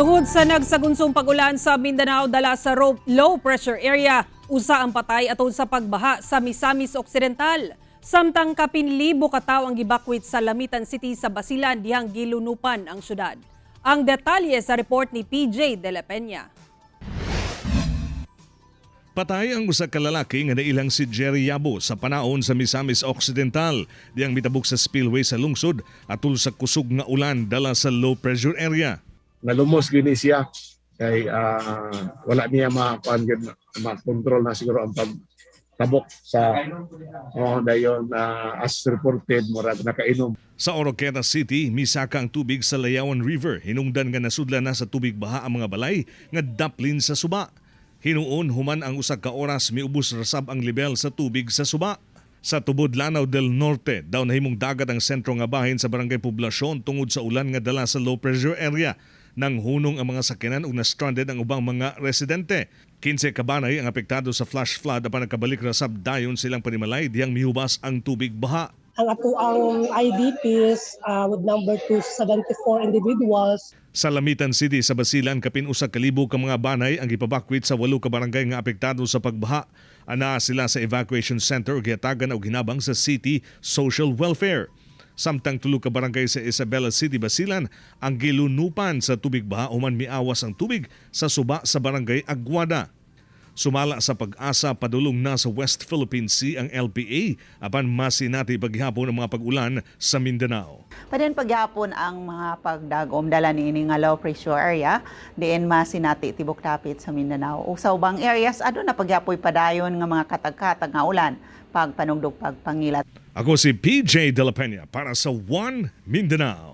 Tungod sa nagsagunsong pagulan sa Mindanao dala sa low pressure area, usa ang patay atol sa pagbaha sa Misamis Occidental. Samtang kapinlibo ka tawo ang gibakwit sa Lamitan City sa Basilan dihang gilunupan ang syudad. Ang detalye sa report ni PJ De La Peña. Patay ang usa ka lalaki nga nailang si Jerry Yabo sa panaon sa Misamis Occidental diyang mitabok sa spillway sa lungsod atol sa kusog nga ulan dala sa low pressure area. Nalumos gini siya kay wala niya ma-control na siguro ang pagtabok sa dayon as reported murag nakainom. Sa Oroqueta City, misaka ang tubig sa Layawan River. Hinungdan nga nasudlan na sa tubig baha ang mga balay nga daplin sa suba. Hinuon human ang usa ka oras miubos rasab ang level sa tubig sa suba. Sa tubod Lanao del Norte, daw nahimong dagat ang sentro nga bahin sa barangay Poblasyon tungod sa ulan nga dala sa low pressure area. Nang hunong ang mga sakyanan ug na-stranded ang ubang mga residente. 15 kabanay ang apektado sa flash flood apan nakabalik rasab dayon silang panimalay diyang mihubas ang tubig baha. Ang ato ang IDPs with number 274 individuals. Sa Lamitan City sa Basilan, kapin usa ka libo ka mga banay ang ipabakwit sa 8 ka barangay nga apektado sa pagbaha. Ana sila sa evacuation center ug giatagan og hinabang sa City Social Welfare. Samtang tulo ka barangay sa Isabela City, Basilan ang gilunupan sa tubig baha human miawas ang tubig sa suba sa barangay Aguada. Sumala sa pag-asa padulong na sa West Philippine Sea ang LPA apan masinati paghapon ang mga pag-ulan sa Mindanao. Padin paghapon ang mga pagdagom dala niini nga low pressure area diin masinati tibok dapit sa Mindanao. O sa ubang areas adto na paghapoy padayon nga mga katag-katag nga ulan pagpanugdog pagpangilat. Ako si PJ De La Peña para sa One Mindanao.